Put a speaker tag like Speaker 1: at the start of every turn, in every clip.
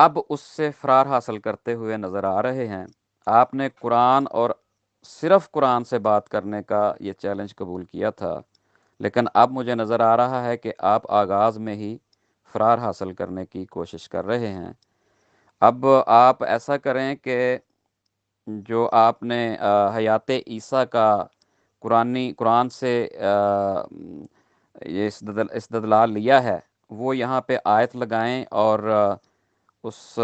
Speaker 1: اب اس سے فرار حاصل کرتے ہوئے نظر آ رہے ہیں۔ آپ نے قرآن اور صرف قرآن سے بات کرنے کا یہ چیلنج قبول کیا تھا، لیکن اب مجھے نظر آ رہا ہے کہ آپ آغاز میں ہی فرار حاصل کرنے کی کوشش کر رہے ہیں۔ اب آپ ایسا کریں کہ جو آپ نے حیات عیسیٰ کا قرآن سے یہ استدلال لیا ہے، وہ یہاں پہ آیت لگائیں اور اس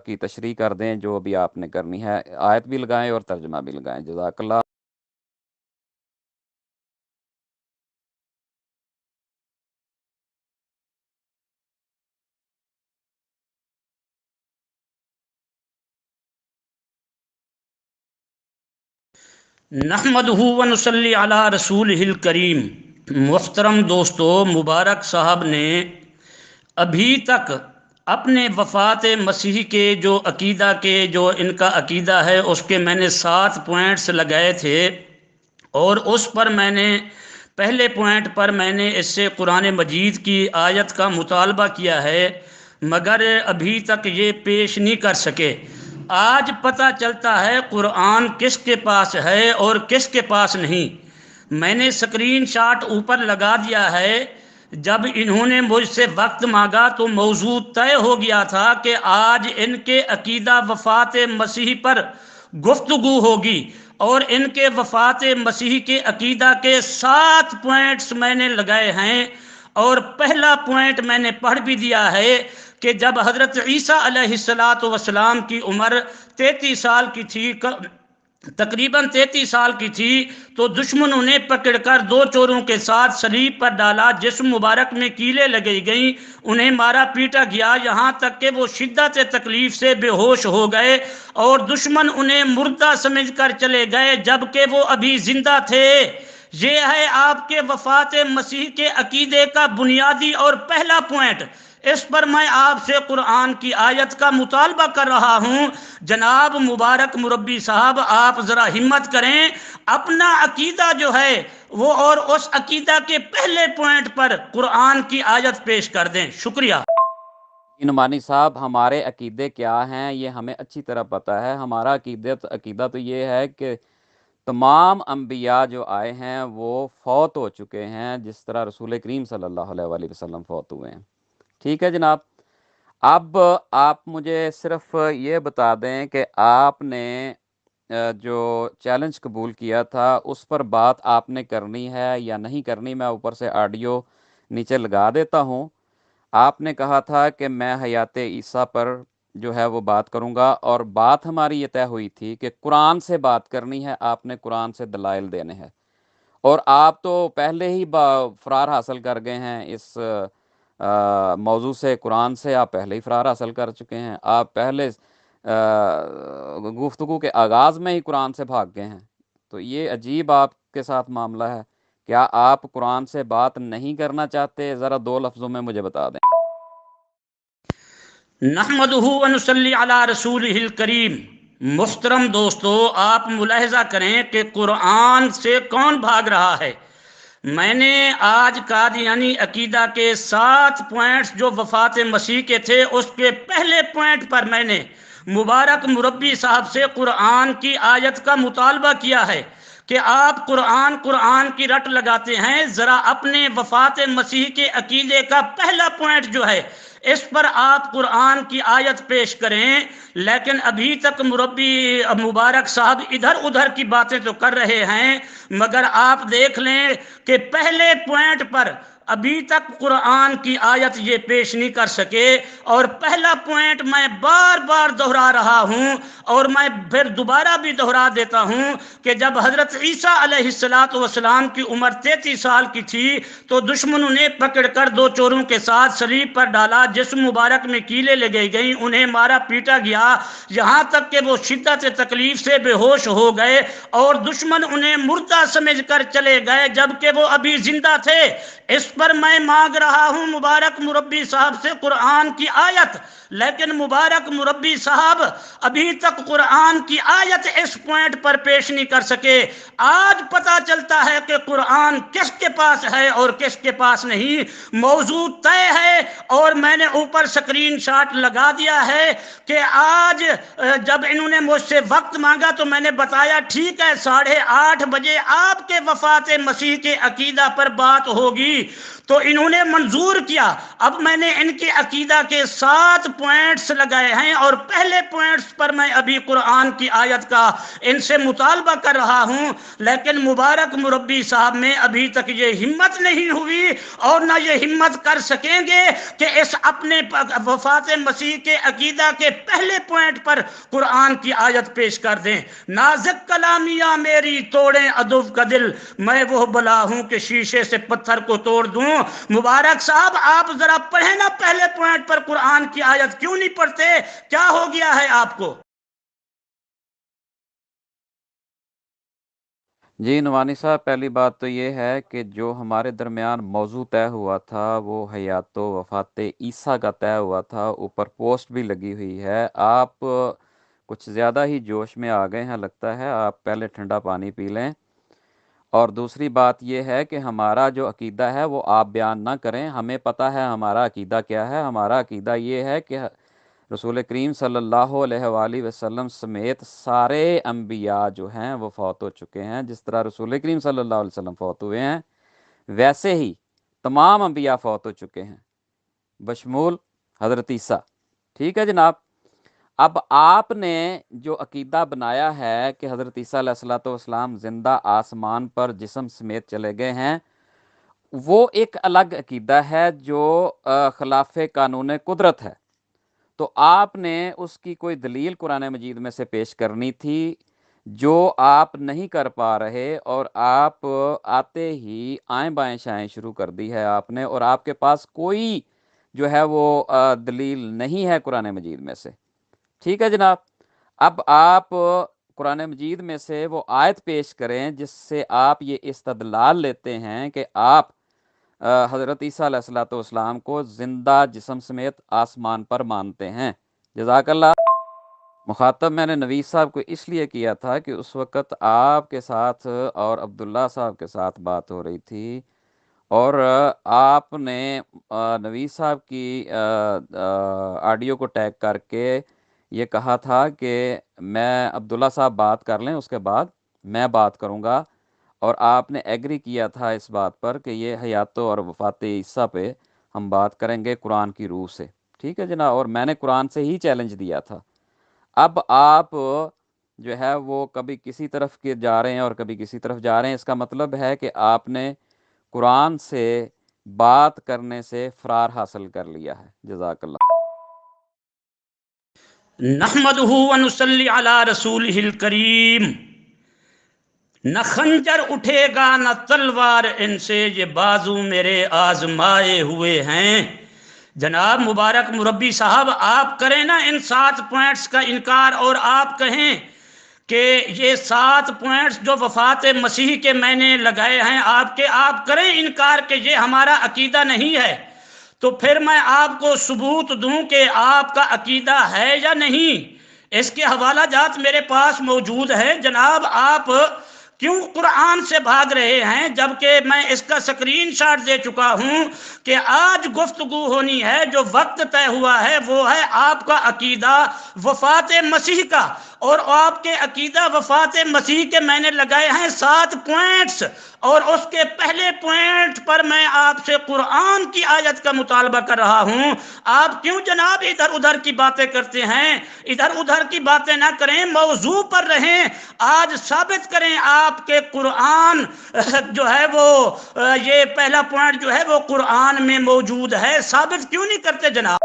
Speaker 1: کی تشریح کر دیں جو بھی آپ نے کرنی ہے۔ آیت بھی لگائیں اور ترجمہ بھی لگائیں۔ جزاک اللہ۔
Speaker 2: نحمدہ ونصلی علی رسولہ الکریم۔ محترم دوستو، مبارک صاحب نے ابھی تک اپنے وفات مسیح کے جو ان کا عقیدہ ہے اس کے میں نے 7 پوائنٹس لگائے تھے، اور اس پر میں نے پہلے پوائنٹ پر میں نے اس سے قرآن مجید کی آیت کا مطالبہ کیا ہے، مگر ابھی تک یہ پیش نہیں کر سکے۔ آج پتہ چلتا ہے قرآن کس کے پاس ہے اور کس کے پاس نہیں۔ میں نے سکرین شاٹ اوپر لگا دیا ہے۔ جب انہوں نے مجھ سے وقت مانگا تو موضوع طے ہو گیا تھا کہ آج ان کے عقیدہ وفات مسیح پر گفتگو ہوگی، اور ان کے وفات مسیح کے عقیدہ کے 7 پوائنٹس میں نے لگائے ہیں، اور پہلا پوائنٹ میں نے پڑھ بھی دیا ہے کہ جب حضرت عیسیٰ علیہ السلام کی عمر 33 سال کی تھی، تقریباً 33 سال کی تھی، تو دشمنوں نے پکڑ کر 2 چوروں کے ساتھ صلیب پر ڈالا، جسم مبارک میں کیلیں لگائی گئیں، انہیں مارا پیٹا گیا، یہاں تک کہ وہ شدت تکلیف سے بے ہوش ہو گئے، اور دشمن انہیں مردہ سمجھ کر چلے گئے جبکہ وہ ابھی زندہ تھے۔ یہ ہے آپ کے وفات مسیح کے عقیدے کا بنیادی اور پہلا پوائنٹ۔ اس پر میں آپ سے قرآن کی آیت کا مطالبہ کر رہا ہوں۔ جناب مبارک مربی صاحب، آپ ذرا ہمت کریں، اپنا عقیدہ جو ہے وہ اور اس عقیدہ کے پہلے پوائنٹ پر قرآن کی آیت پیش کر دیں۔ شکریہ۔
Speaker 1: نعمانی صاحب، ہمارے عقیدے کیا ہیں یہ ہمیں اچھی طرح پتہ ہے۔ ہمارا عقیدہ تو یہ ہے کہ تمام انبیاء جو آئے ہیں وہ فوت ہو چکے ہیں، جس طرح رسول کریم صلی اللہ علیہ وآلہ وسلم فوت ہوئے ہیں۔ ٹھیک ہے جناب، اب آپ مجھے صرف یہ بتا دیں کہ آپ نے جو چیلنج قبول کیا تھا اس پر بات آپ نے کرنی ہے یا نہیں کرنی۔ میں اوپر سے آڈیو نیچے لگا دیتا ہوں۔ آپ نے کہا تھا کہ میں حیات عیسیٰ پر جو ہے وہ بات کروں گا، اور بات ہماری یہ طے ہوئی تھی کہ قرآن سے بات کرنی ہے، آپ نے قرآن سے دلائل دینے ہیں، اور آپ تو پہلے ہی فرار حاصل کر گئے ہیں اس موضوع سے۔ قرآن سے آپ پہلے ہی فرار حاصل کر چکے ہیں۔ آپ پہلے گفتگو کے آغاز میں ہی قرآن سے بھاگ گئے ہیں، تو یہ عجیب آپ کے ساتھ معاملہ ہے۔ کیا آپ قرآن سے بات نہیں کرنا چاہتے؟ ذرا 2 لفظوں میں مجھے بتا دیں۔
Speaker 2: نحمدہ ونصلی علی رسولہ الکریم۔ محترم دوستو، آپ ملاحظہ کریں کہ قرآن سے کون بھاگ رہا ہے۔ میں نے آج قادیانی عقیدہ کے 7 پوائنٹس جو وفات مسیح کے تھے، اس کے پہلے پوائنٹ پر میں نے مبارک مربی صاحب سے قرآن کی آیت کا مطالبہ کیا ہے کہ آپ قرآن کی رٹ لگاتے ہیں۔ ذرا اپنے وفات مسیح کے عقیدے کا پہلا پوائنٹ جو ہے اس پر آپ قرآن کی آیت پیش کریں، لیکن ابھی تک مربی مبارک صاحب ادھر ادھر کی باتیں تو کر رہے ہیں، مگر آپ دیکھ لیں کہ پہلے پوائنٹ پر ابھی تک قرآن کی آیت یہ پیش نہیں کر سکے۔ اور پہلا پوائنٹ میں بار بار دہرا رہا ہوں، اور میں پھر دوبارہ بھی دہرا دیتا ہوں کہ جب حضرت عیسیٰ علیہ السلام کی عمر 33 سال کی تھی تو دشمنوں نے پکڑ کر 2 چوروں کے ساتھ صلیب پر ڈالا، جسم مبارک میں کیلیں لگائی گئیں، انہیں مارا پیٹا گیا، یہاں تک کہ وہ شدت تکلیف سے بے ہوش ہو گئے، اور دشمن انہیں مردہ سمجھ کر چلے گئے جبکہ وہ ابھی زندہ تھے۔ اس اس پر میں مانگ رہا ہوں مبارک مربی صاحب سے قرآن کی آیت، لیکن مبارک مربی صاحب ابھی تک قرآن کی آیت اس پوائنٹ پر پیش نہیں کر سکے۔ آج پتہ چلتا ہے کہ قرآن کس کے پاس ہے اور کس کے پاس نہیں، موضوع طے ہے، اور میں نے اوپر سکرین شاٹ لگا دیا ہے کہ آج جب انہوں نے مجھ سے وقت مانگا تو میں نے بتایا ٹھیک ہے 8:30 بجے آپ کے وفات مسیح کے عقیدہ پر بات ہوگی، تو انہوں نے منظور کیا۔ اب میں نے ان کے عقیدہ کے 7 پوائنٹس لگائے ہیں، اور پہلے پوائنٹس پر میں ابھی قرآن کی آیت کا ان سے مطالبہ کر رہا ہوں، لیکن مبارک مربی صاحب میں ابھی تک یہ ہمت نہیں ہوئی اور نہ یہ ہمت کر سکیں گے کہ اس اپنے وفات مسیح کے عقیدہ کے پہلے پوائنٹ پر قرآن کی آیت پیش کر دیں۔ نازک کلامیاں میری توڑیں ادب کا دل، میں وہ بلا ہوں کہ شیشے سے پتھر کو توڑ دوں۔ مبارک صاحب آپ ذرا پڑھیں نا پہلے پوائنٹ پر قرآن کی آیت، کیوں نہیں پڑھتے؟ کیا ہو گیا ہے آپ کو؟
Speaker 1: جی نعمانی صاحب، پہلی بات تو یہ ہے کہ جو ہمارے درمیان موضوع طے ہوا تھا وہ حیات و وفات عیسیٰ کا طے ہوا تھا، اوپر پوسٹ بھی لگی ہوئی ہے۔ آپ کچھ زیادہ ہی جوش میں آ گئے ہیں لگتا ہے، آپ پہلے ٹھنڈا پانی پی لیں۔ اور دوسری بات یہ ہے کہ ہمارا جو عقیدہ ہے وہ آپ بیان نہ کریں، ہمیں پتہ ہے ہمارا عقیدہ کیا ہے۔ ہمارا عقیدہ یہ ہے کہ رسول کریم صلی اللہ علیہ وآلہ وسلم سمیت سارے انبیاء جو ہیں وہ فوت ہو چکے ہیں۔ جس طرح رسول کریم صلی اللہ علیہ وسلم فوت ہوئے ہیں، ویسے ہی تمام انبیاء فوت ہو چکے ہیں بشمول حضرت عیسیٰ۔ ٹھیک ہے جناب، اب آپ نے جو عقیدہ بنایا ہے کہ حضرت عیسیٰ علیہ الصلوۃ والسلام زندہ آسمان پر جسم سمیت چلے گئے ہیں، وہ ایک الگ عقیدہ ہے جو خلاف قانون قدرت ہے۔ تو آپ نے اس کی کوئی دلیل قرآن مجید میں سے پیش کرنی تھی، جو آپ نہیں کر پا رہے، اور آپ آتے ہی آئیں بائیں شائیں شروع کر دی ہے آپ نے، اور آپ کے پاس کوئی جو ہے وہ دلیل نہیں ہے قرآن مجید میں سے۔ ٹھیک ہے جناب، اب آپ قرآن مجید میں سے وہ آیت پیش کریں جس سے آپ یہ استدلال لیتے ہیں کہ آپ حضرت عیسیٰ علیہ الصلوۃ والسلام کو زندہ جسم سمیت آسمان پر مانتے ہیں۔ جزاک اللہ۔ مخاطب میں نے نویس صاحب کو اس لیے کیا تھا کہ اس وقت آپ کے ساتھ اور عبداللہ صاحب کے ساتھ بات ہو رہی تھی، اور آپ نے نویس صاحب کی آڈیو کو ٹیگ کر کے یہ کہا تھا کہ میں عبداللہ صاحب بات کر لیں، اس کے بعد میں بات کروں گا، اور آپ نے ایگری کیا تھا اس بات پر کہ یہ حیات اور وفات عیسیٰ پہ ہم بات کریں گے قرآن کی روح سے۔ ٹھیک ہے جناب، اور میں نے قرآن سے ہی چیلنج دیا تھا۔ اب آپ جو ہے وہ کبھی کسی طرف کے جا رہے ہیں اور کبھی کسی طرف جا رہے ہیں، اس کا مطلب ہے کہ آپ نے قرآن سے بات کرنے سے فرار حاصل کر لیا ہے۔ جزاک اللہ۔
Speaker 2: نحمدہ ونصلی علی رسولہ الکریم۔ نہ خنجر اٹھے گا نہ تلوار ان سے، یہ بازو میرے آزمائے ہوئے ہیں۔ جناب مبارک مربی صاحب، آپ کریں نا ان 7 پوائنٹس کا انکار، اور آپ کہیں کہ یہ 7 پوائنٹس جو وفات مسیح کے میں نے لگائے ہیں آپ کریں انکار کہ یہ ہمارا عقیدہ نہیں ہے، تو پھر میں آپ کو ثبوت دوں کہ آپ کا عقیدہ ہے یا نہیں۔ اس کے حوالہ جات میرے پاس موجود ہے۔ جناب آپ کیوں قرآن سے بھاگ رہے ہیں، جبکہ میں اس کا سکرین شاٹ دے چکا ہوں کہ آج گفتگو ہونی ہے، جو وقت طے ہوا ہے وہ ہے آپ کا عقیدہ وفات مسیح کا، اور آپ کے عقیدہ وفات مسیح کے میں نے لگائے ہیں 7 پوائنٹس، اور اس کے پہلے پوائنٹ پر میں آپ سے قرآن کی آیت کا مطالبہ کر رہا ہوں۔ آپ کیوں جناب ادھر ادھر کی باتیں کرتے ہیں؟ ادھر ادھر کی باتیں نہ کریں، موضوع پر رہیں۔ آج ثابت کریں آپ کے قرآن جو ہے وہ یہ پہلا پوائنٹ جو ہے وہ قرآن میں موجود ہے، ثابت کیوں نہیں کرتے جناب؟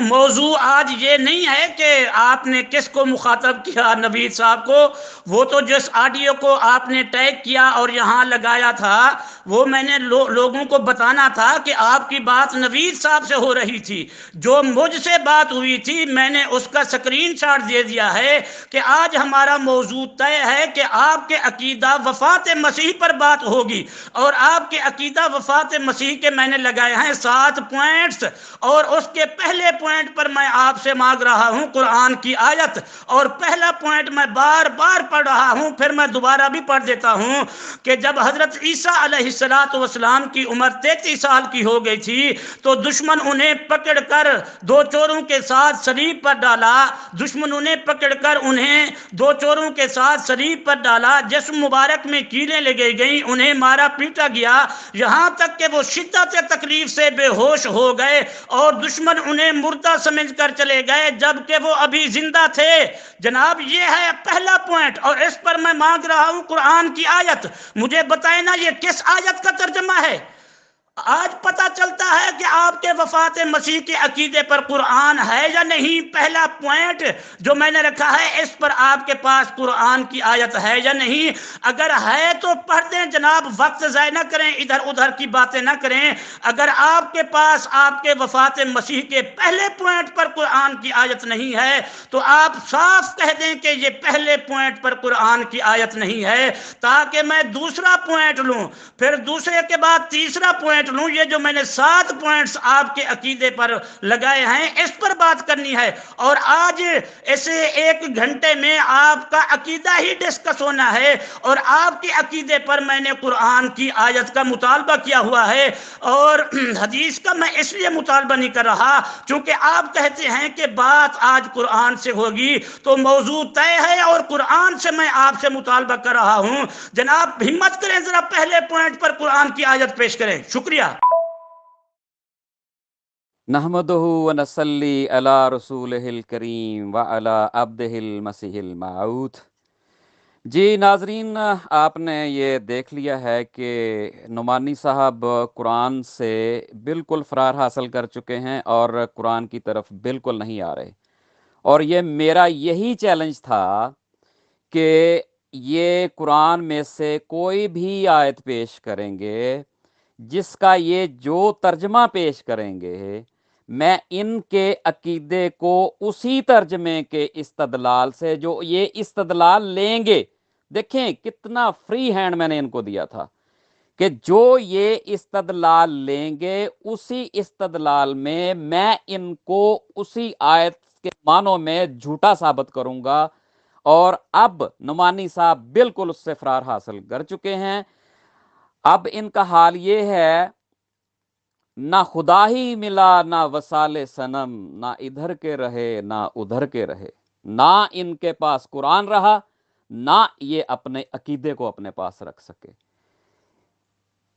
Speaker 2: موضوع آج یہ نہیں ہے کہ آپ نے کس کو مخاطب کیا، نوید صاحب کو۔ وہ تو جس آڈیو کو آپ نے ٹیگ کیا اور یہاں لگایا تھا وہ میں نے لوگوں کو بتانا تھا کہ آپ کی بات نوید صاحب سے ہو رہی تھی، جو مجھ سے بات ہوئی تھی میں نے اس کا سکرین شاٹ دے دیا ہے کہ آج ہمارا موضوع طے ہے کہ آپ کے عقیدہ وفات مسیح پر بات ہوگی، اور آپ کے عقیدہ وفات مسیح کے میں نے لگائے ہیں 7 پوائنٹس، اور اس کے پہلے پوائنٹ پر میں آپ سے مانگ رہا ہوں قرآن کی آیت، اور پہلا پوائنٹ میں بار بار پڑھ رہا ہوں، پھر میں دوبارہ بھی پڑھ دیتا ہوں کہ جب حضرت عیسیٰ علیہ السلام کی عمر 33 سال کی ہو گئی تھی تو دشمن انہیں پکڑ کر 2 چوروں کے ساتھ صلیب پر ڈالا، دشمنوں نے پکڑ کر انہیں 2 چوروں کے ساتھ صلیب پر ڈالا، جسم مبارک میں کیلیں لگائی گئیں، انہیں مارا پیٹا گیا، یہاں تک کہ وہ شدت تکلیف سے بے ہوش ہو گئے اور دشمن انہیں مردہ سمجھ کر چلے گئے جبکہ وہ ابھی زندہ تھے۔ جناب یہ ہے پہلا پوائنٹ، اور اس پر میں مانگ رہا ہوں قرآن کی آیت۔ مجھے بتائیں نا یہ کس آیت کا ترجمہ ہے؟ آج پتہ چلتا ہے کہ آپ کے وفات مسیح کے عقیدے پر قرآن ہے یا نہیں۔ پہلا پوائنٹ جو میں نے رکھا ہے اس پر آپ کے پاس قرآن کی آیت ہے یا نہیں؟ اگر ہے تو پڑھ دیں جناب، وقت ضائع نہ کریں، ادھر ادھر کی باتیں نہ کریں۔ اگر آپ کے پاس آپ کے وفات مسیح کے پہلے پوائنٹ پر قرآن کی آیت نہیں ہے تو آپ صاف کہہ دیں کہ یہ پہلے پوائنٹ پر قرآن کی آیت نہیں ہے، تاکہ میں دوسرا پوائنٹ لوں، پھر دوسرے کے بعد تیسرا پوائنٹ لوں۔ یہ جو میں نے 7 پوائنٹس آپ کے عقیدے پر لگائے ہیں اس پر بات کرنی ہے، اور آج اسے 1 گھنٹے میں آپ کا عقیدہ ہی ڈسکس ہونا ہے، اور آپ کے عقیدے پر میں نے قرآن کی آیت کا مطالبہ کیا ہوا ہے، اور حدیث کا میں اس لیے مطالبہ نہیں کر رہا چونکہ آپ کہتے ہیں کہ بات آج قرآن سے ہوگی، تو موضوع طے ہے اور قرآن سے میں آپ سے مطالبہ کر رہا ہوں۔ جناب ہمت کریں، ذرا پہلے پوائنٹ پر قرآن کی آیت پیش کریں۔ شکریہ۔
Speaker 1: نحمدہ ونصلی علی رسولہ الکریم وعلی عبدہ المسیح الموعود۔ جی ناظرین، آپ نے یہ دیکھ لیا ہے کہ نعمانی صاحب قرآن سے بالکل فرار حاصل کر چکے ہیں اور قرآن کی طرف بالکل نہیں آ رہے، اور یہ میرا یہی چیلنج تھا کہ یہ قرآن میں سے کوئی بھی آیت پیش کریں گے جس کا یہ جو ترجمہ پیش کریں گے، میں ان کے عقیدے کو اسی ترجمے کے استدلال سے جو یہ استدلال لیں گے، دیکھیں کتنا فری ہینڈ میں نے ان کو دیا تھا کہ جو یہ استدلال لیں گے اسی استدلال میں ان کو اسی آیت کے معنوں میں جھوٹا ثابت کروں گا، اور اب نعمانی صاحب بالکل اس سے فرار حاصل کر چکے ہیں۔ اب ان کا حال یہ ہے، نہ خدا ہی ملا نہ وصال صنم، نہ ادھر کے رہے نہ ادھر کے رہے، نہ ان کے پاس قرآن رہا نہ یہ اپنے عقیدے کو اپنے پاس رکھ سکے۔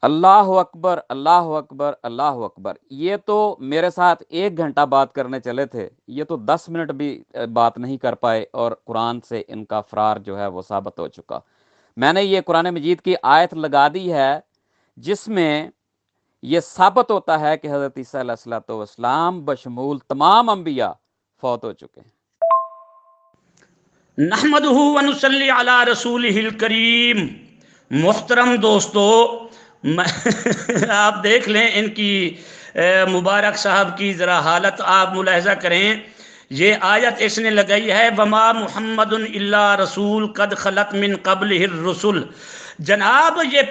Speaker 1: اللہ اکبر، اللہ اکبر، اللہ اکبر۔ یہ تو میرے ساتھ 1 گھنٹہ بات کرنے چلے تھے، یہ تو 10 منٹ بھی بات نہیں کر پائے، اور قرآن سے ان کا فرار جو ہے وہ ثابت ہو چکا۔ میں نے یہ قرآن مجید کی آیت لگا دی ہے جس میں یہ ثابت ہوتا ہے کہ حضرت عیسیٰ علیہ السلام بشمول تمام انبیاء فوت ہو چکے ہیں۔
Speaker 2: نحمدہ ونصلی علی رسولہ الکریم۔ محترم دوستو، آپ دیکھ لیں ان کی مبارک صاحب کی ذرا حالت آپ ملاحظہ کریں۔ یہ آیت اس نے لگائی ہے وما محمد الا رسول قد خلت من قبلہ الرسل۔ جناب یہ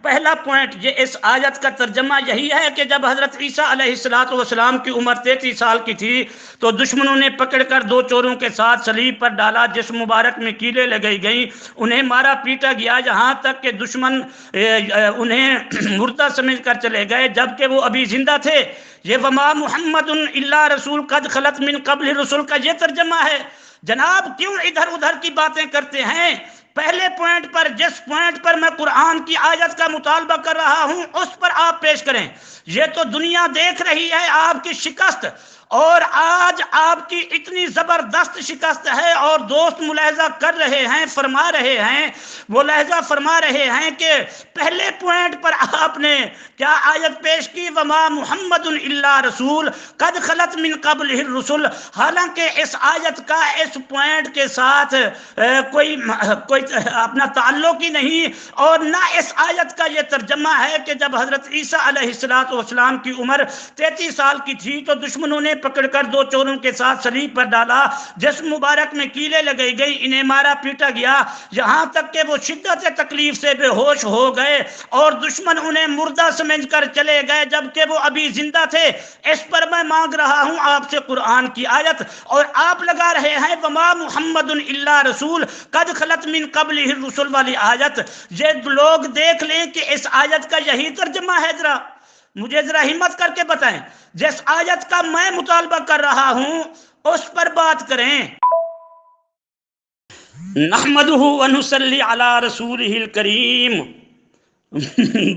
Speaker 2: پہلا پوائنٹ، یہ اس آیت کا ترجمہ یہی ہے کہ جب حضرت عیسیٰ علیہ السلام کی عمر 33 سال کی تھی تو دشمنوں نے پکڑ کر 2 چوروں کے ساتھ صلیب پر ڈالا، جسم مبارک میں کیلیں لگائی گئیں، انہیں مارا پیٹا گیا، یہاں تک کہ دشمن انہیں مردہ سمجھ کر چلے گئے جبکہ وہ ابھی زندہ تھے۔ یہ وما محمد الا رسول قد خلت من قبل الرسل کا یہ ترجمہ ہے۔ جناب کیوں ادھر ادھر کی باتیں کرتے ہیں؟ پہلے پوائنٹ پر، جس پوائنٹ پر میں قرآن کی آیت کا مطالبہ کر رہا ہوں اس پر آپ پیش کریں۔ یہ تو دنیا دیکھ رہی ہے آپ کی شکست، اور آج آپ کی اتنی زبردست شکست ہے اور دوست ملاحظہ کر رہے ہیں، فرما رہے ہیں، ملاحظہ فرما رہے ہیں کہ پہلے پوائنٹ پر آپ نے کیا آیت پیش کی، وما محمد الا رسول قد خلت من قبلہ الرسل. حالانکہ اس آیت کا اس پوائنٹ کے ساتھ کوئی اپنا تعلق ہی نہیں، اور نہ اس آیت کا یہ ترجمہ ہے کہ جب حضرت عیسیٰ علیہ السلام کی عمر 33 سال کی تھی تو دشمنوں نے پکڑ کر 2 چوروں کے ساتھ صلیب پر ڈالا، جسم مبارک میں کیلیں لگائی گئی، انہیں مارا پیٹا گیا یہاں تک کہ وہ شدت تکلیف سے بے ہوش ہو گئے اور دشمن انہیں مردہ سمجھ کر چلے گئے جبکہ وہ ابھی زندہ تھے. اس پر میں مانگ رہا ہوں آپ سے قرآن کی آیت، اور آپ لگا رہے ہیں وما محمد الا رسول قد خلت من قبلہ الرسل والی آیت. یہ لوگ دیکھ لیں کہ اس آیت کا یہی ترجمہ ہے. مجھے ذرا ہمت کر کے بتائیں، جس آیت کا میں مطالبہ کر رہا ہوں اس پر بات کریں. نحمدہ ونصلی علی رسولہ الکریم.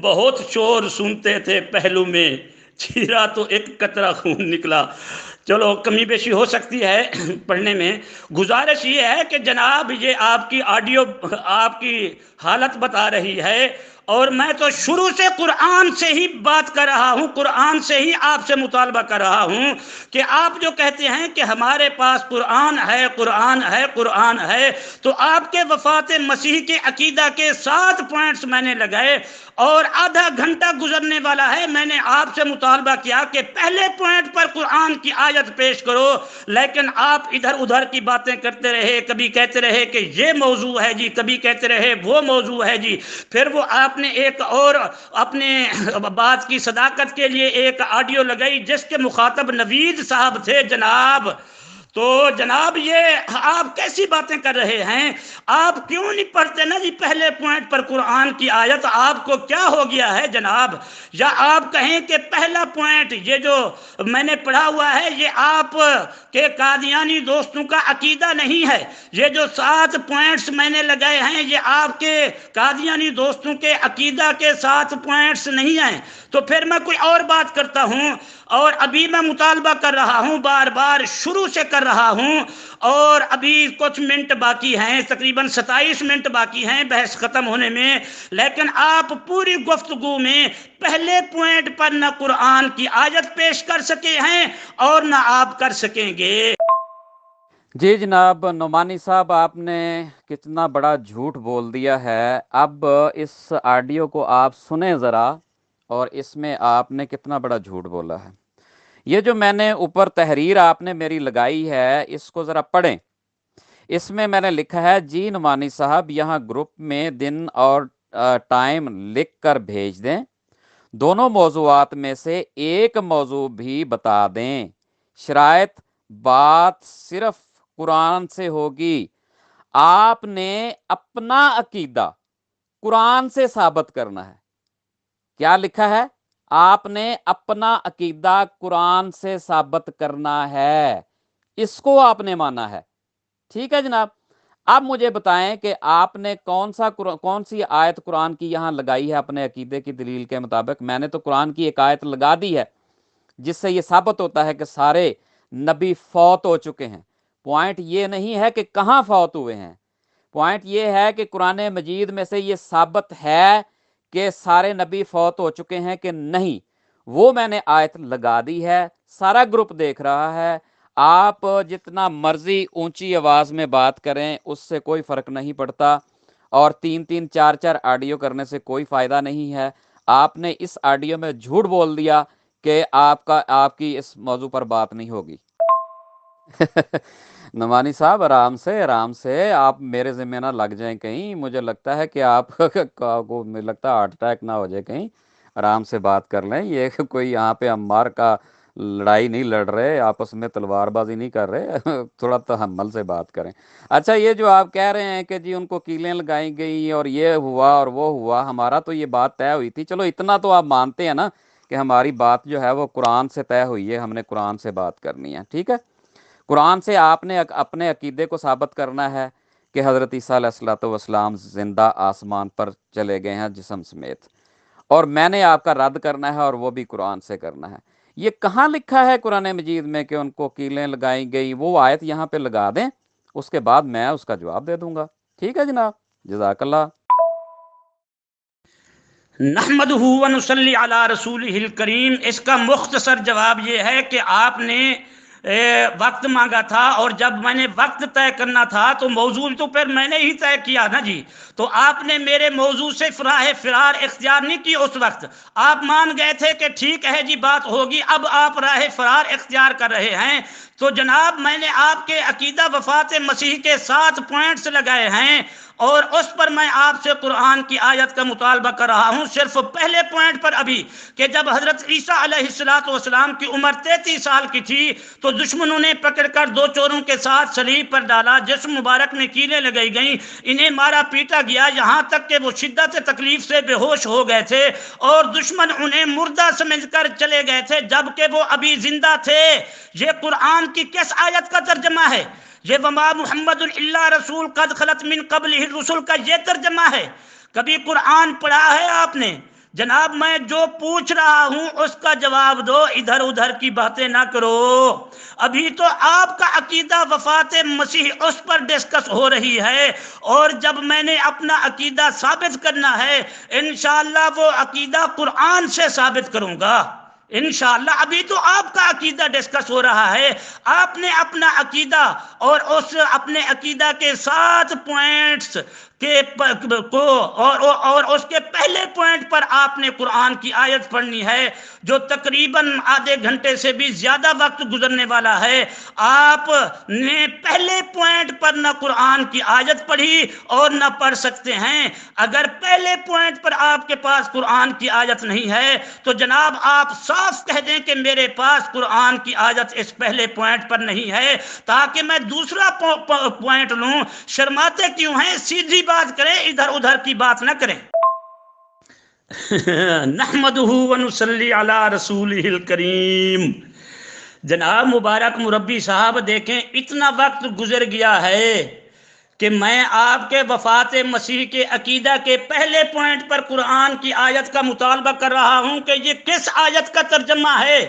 Speaker 2: بہت شور سنتے تھے پہلو میں، چیرا تو ایک قطرہ خون نکلا. چلو کمی بیشی ہو سکتی ہے پڑھنے میں. گزارش یہ ہے کہ جناب یہ آپ کی آڈیو آپ کی حالت بتا رہی ہے، اور میں تو شروع سے قرآن سے ہی بات کر رہا ہوں، قرآن سے ہی آپ سے مطالبہ کر رہا ہوں کہ آپ جو کہتے ہیں کہ ہمارے پاس قرآن ہے، قرآن ہے، قرآن ہے، تو آپ کے وفات مسیح کے عقیدہ کے 7 پوائنٹس میں نے لگائے اور آدھا گھنٹہ گزرنے والا ہے. میں نے آپ سے مطالبہ کیا کہ پہلے پوائنٹ پر قرآن کی آیت پیش کرو، لیکن آپ ادھر ادھر کی باتیں کرتے رہے. کبھی کہتے رہے کہ یہ موضوع ہے جی، کبھی کہتے رہے وہ موضوع ہے جی. پھر وہ آپ نے ایک اور اپنے بات کی صداقت کے لیے ایک آڈیو لگائی جس کے مخاطب نوید صاحب تھے جناب. تو جناب یہ آپ کیسی باتیں کر رہے ہیں؟ آپ کیوں نہیں پڑھتے نا جی پہلے پوائنٹ پر قرآن کی آیت؟ آپ کو کیا ہو گیا ہے جناب؟ یا آپ کہیں کہ پہلا پوائنٹ یہ جو میں نے پڑھا ہوا ہے یہ آپ کے قادیانی دوستوں کا عقیدہ نہیں ہے. یہ جو 7 پوائنٹس میں نے لگائے ہیں یہ آپ کے قادیانی دوستوں کے عقیدہ کے 7 پوائنٹس نہیں ہیں. تو پھر میں کوئی اور بات کرتا ہوں، اور ابھی میں مطالبہ کر رہا ہوں، بار بار شروع سے کر رہا ہوں، اور ابھی کچھ منٹ باقی ہیں، تقریباً 27 منٹ باقی ہیں بحث ختم ہونے میں. لیکن آپ پوری گفتگو میں پہلے پوائنٹ پر نہ قرآن کی آیت پیش کر سکے ہیں اور نہ آپ کر سکیں گے.
Speaker 1: جی جناب نعمانی صاحب، آپ نے کتنا بڑا جھوٹ بول دیا ہے. اب اس آڈیو کو آپ سنیں ذرا، اور اس میں آپ نے کتنا بڑا جھوٹ بولا ہے. یہ جو میں نے اوپر تحریر آپ نے میری لگائی ہے اس کو ذرا پڑھیں. اس میں میں نے لکھا ہے جی نعمانی صاحب یہاں گروپ میں دن اور ٹائم لکھ کر بھیج دیں، دونوں موضوعات میں سے ایک موضوع بھی بتا دیں. شرائط بات صرف قرآن سے ہوگی. آپ نے اپنا عقیدہ قرآن سے ثابت کرنا ہے. کیا لکھا ہے؟ آپ نے اپنا عقیدہ قرآن سے ثابت کرنا ہے، اس کو آپ نے مانا ہے. ٹھیک ہے جناب. اب مجھے بتائیں کہ آپ نے کون سی آیت قرآن کی یہاں لگائی ہے اپنے عقیدے کی دلیل کے مطابق. میں نے تو قرآن کی ایک آیت لگا دی ہے جس سے یہ ثابت ہوتا ہے کہ سارے نبی فوت ہو چکے ہیں. پوائنٹ یہ نہیں ہے کہ کہاں فوت ہوئے ہیں، پوائنٹ یہ ہے کہ قرآن مجید میں سے یہ ثابت ہے کہ سارے نبی فوت ہو چکے ہیں کہ نہیں. وہ میں نے آیت لگا دی ہے، سارا گروپ دیکھ رہا ہے. آپ جتنا مرضی اونچی آواز میں بات کریں اس سے کوئی فرق نہیں پڑتا، اور 3 4 آڈیو کرنے سے کوئی فائدہ نہیں ہے. آپ نے اس آڈیو میں جھوٹ بول دیا کہ آپ کی اس موضوع پر بات نہیں ہوگی. نعمانی صاحب آرام سے آپ میرے ذمہ نہ لگ جائیں کہیں. مجھے لگتا ہے کہ آپ کو لگتا ہے ہارٹ اٹیک نہ ہو جائے کہیں. آرام سے بات کر لیں. یہ کوئی یہاں پہ عمار کا لڑائی نہیں لڑ رہے، آپس میں تلوار بازی نہیں کر رہے. تھوڑا تحمل سے بات کریں. اچھا یہ جو آپ کہہ رہے ہیں کہ جی ان کو کیلیں لگائی گئی اور یہ ہوا اور وہ ہوا، ہمارا تو یہ بات طے ہوئی تھی. چلو اتنا تو آپ مانتے ہیں نا کہ ہماری بات جو ہے وہ قرآن سے طے ہوئی ہے، ہم نے قرآن سے بات کرنی ہے. ٹھیک ہے. قرآن سے آپ نے اپنے عقیدے کو ثابت کرنا ہے کہ حضرت عیسیٰ علیہ السلام زندہ آسمان پر چلے گئے ہیں جسم سمیت، اور میں نے آپ کا رد کرنا ہے اور وہ بھی قرآن سے کرنا ہے. یہ کہاں لکھا ہے قرآن مجید میں کہ ان کو کیلیں لگائی گئی؟ وہ آیت یہاں پہ لگا دیں، اس کے بعد میں اس کا جواب دے دوں گا. ٹھیک ہے جناب، جزاک اللہ.
Speaker 2: نحمدہ ونصلی علی رسولہ الکریم، اس کا مختصر جواب یہ ہے کہ آپ نے وقت مانگا تھا، اور جب میں نے وقت طے کرنا تھا تو موضوع تو پھر میں نے ہی طے کیا نا جی. تو آپ نے میرے موضوع سے فرار اختیار نہیں کی. اس وقت آپ مان گئے تھے کہ ٹھیک ہے جی بات ہوگی، اب آپ راہ فرار اختیار کر رہے ہیں. تو جناب میں نے آپ کے عقیدہ وفات مسیح کے 7 پوائنٹس لگائے ہیں، اور اس پر میں آپ سے قرآن کی آیت کا مطالبہ کر رہا ہوں. صرف پہلے پوائنٹ پر ابھی کہ جب حضرت عیسیٰ علیہ السلام کی عمر 33 سال کی تھی تو دشمنوں نے پکڑ کر 2 چوروں کے ساتھ صلیب پر ڈالا، جسم مبارک میں کیلیں لگائی گئیں، انہیں مارا پیٹا گیا یہاں تک کہ وہ شدت تکلیف سے بے ہوش ہو گئے تھے، اور دشمن انہیں مردہ سمجھ کر چلے گئے تھے جبکہ وہ ابھی زندہ تھے. یہ قرآن کی کس آیت کا ترجمہ ہے؟ یہ وما محمد الا رسول قد خلت من قبلہ الرسل کا یہ ترجمہ ہے. کبھی قرآن پڑھا ہے آپ نے؟ جناب میں جو پوچھ رہا ہوں اس کا جواب دو، ادھر ادھر کی باتیں نہ کرو. ابھی تو آپ کا عقیدہ وفات مسیح اس پر ڈسکس ہو رہی ہے، اور جب میں نے اپنا عقیدہ ثابت کرنا ہے انشاءاللہ وہ عقیدہ قرآن سے ثابت کروں گا انشاءاللہ. ابھی تو آپ کا عقیدہ ڈسکس ہو رہا ہے. آپ نے اپنا عقیدہ اور اس اپنے عقیدہ کے 7 پوائنٹس کو اور اس کے پہلے پوائنٹ پر آپ نے قرآن کی آیت پڑھنی ہے جو تقریباً آدھے گھنٹے سے بھی زیادہ وقت گزرنے والا ہے. آپ نے پہلے پوائنٹ پر نہ قرآن کی آیت پڑھی اور نہ پڑھ سکتے ہیں. اگر پہلے پوائنٹ پر آپ کے پاس قرآن کی آیت نہیں ہے تو جناب آپ صاف کہہ دیں کہ میرے پاس قرآن کی آیت اس پہلے پوائنٹ پر نہیں ہے، تاکہ میں دوسرا پوائنٹ لوں. شرماتے کیوں ہیں؟ سیدھی بات کریں، ادھر ادھر کی بات نہ کریں. نحمدہ ونصلی علی رسولہ الکریم. جناب مبارک مربی صاحب دیکھیں اتنا وقت گزر گیا ہے کہ میں آپ کے وفات مسیح کے عقیدہ کے پہلے پوائنٹ پر قرآن کی آیت کا مطالبہ کر رہا ہوں کہ یہ کس آیت کا ترجمہ ہے،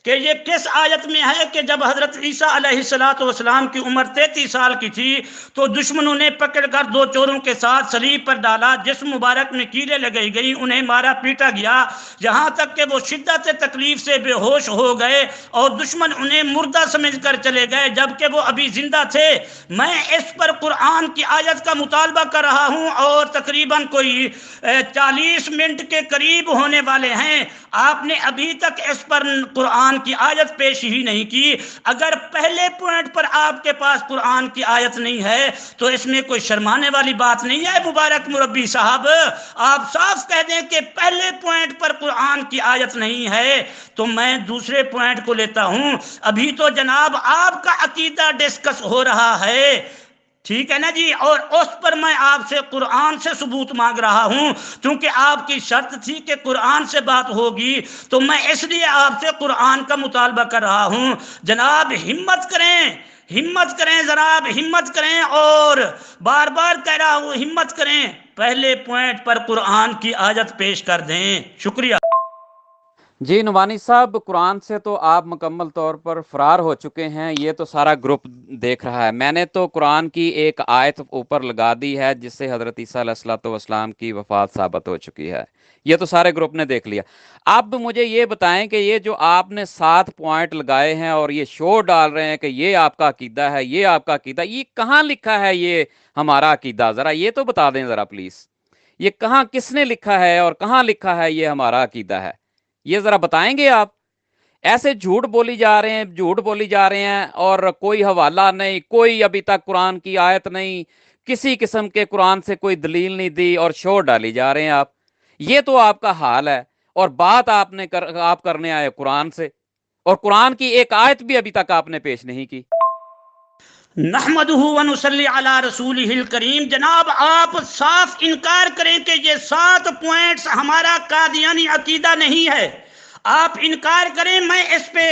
Speaker 2: کہ یہ کس آیت میں ہے کہ جب حضرت عیسیٰ علیہ السلام کی عمر 33 سال کی تھی تو دشمنوں نے پکڑ کر 2 چوروں کے ساتھ صلیب پر ڈالا، جسم مبارک میں کیلیں لگائی گئی، انہیں مارا پیٹا گیا یہاں تک کہ وہ شدت تکلیف سے بے ہوش ہو گئے، اور دشمن انہیں مردہ سمجھ کر چلے گئے جبکہ وہ ابھی زندہ تھے. میں اس پر قرآن کی آیت کا مطالبہ کر رہا ہوں، اور تقریباً کوئی 40 منٹ کے قریب ہونے والے ہیں. آپ نے ابھی تک اس پر قرآن کی آیت پیش ہی نہیں کی. اگر پہلے پوائنٹ پر آپ کے پاس قرآن کی آیت نہیں ہے تو اس میں کوئی شرمانے والی بات نہیں ہے. مبارک مربی صاحب آپ صاف کہہ دیں کہ پہلے پوائنٹ پر قرآن کی آیت نہیں ہے تو میں دوسرے پوائنٹ کو لیتا ہوں. ابھی تو جناب آپ کا عقیدہ ڈسکس ہو رہا ہے، ٹھیک ہے نا جی، اور اس پر میں آپ سے قرآن سے ثبوت مانگ رہا ہوں کیونکہ آپ کی شرط تھی کہ قرآن سے بات ہوگی، تو میں اس لیے آپ سے قرآن کا مطالبہ کر رہا ہوں. جناب ہمت کریں ذرا ہمت کریں، اور بار بار کہہ رہا ہوں ہمت کریں، پہلے پوائنٹ پر قرآن کی آیت پیش کر دیں. شکریہ.
Speaker 1: جی نعمانی صاحب، قرآن سے تو آپ مکمل طور پر فرار ہو چکے ہیں، یہ تو سارا گروپ دیکھ رہا ہے. میں نے تو قرآن کی ایک آیت اوپر لگا دی ہے جس سے حضرت عیسیٰ علیہ السلام کی وفات ثابت ہو چکی ہے. یہ تو سارے گروپ نے دیکھ لیا. اب مجھے یہ بتائیں کہ یہ جو آپ نے 7 پوائنٹ لگائے ہیں اور یہ شو ڈال رہے ہیں کہ یہ آپ کا عقیدہ ہے، یہ آپ کا عقیدہ، یہ کہاں لکھا ہے یہ ہمارا عقیدہ؟ ذرا یہ تو بتا دیں ذرا پلیز. یہ کہاں کس نے لکھا ہے اور کہاں لکھا ہے یہ ہمارا عقیدہ ہے؟ یہ ذرا بتائیں گے آپ. ایسے جھوٹ بولی جا رہے ہیں اور کوئی حوالہ نہیں، کوئی ابھی تک قرآن کی آیت نہیں، کسی قسم کے قرآن سے کوئی دلیل نہیں دی اور شور ڈالی جا رہے ہیں آپ. یہ تو آپ کا حال ہے، اور بات آپ کرنے آئے قرآن سے، اور قرآن کی ایک آیت بھی ابھی تک آپ نے پیش نہیں کی.
Speaker 2: نحمدہ ونصلی علی رسولہ الکریم. جناب آپ صاف انکار کریں کہ یہ 7 پوائنٹس ہمارا قادیانی عقیدہ نہیں ہے. آپ انکار کریں، میں اس پہ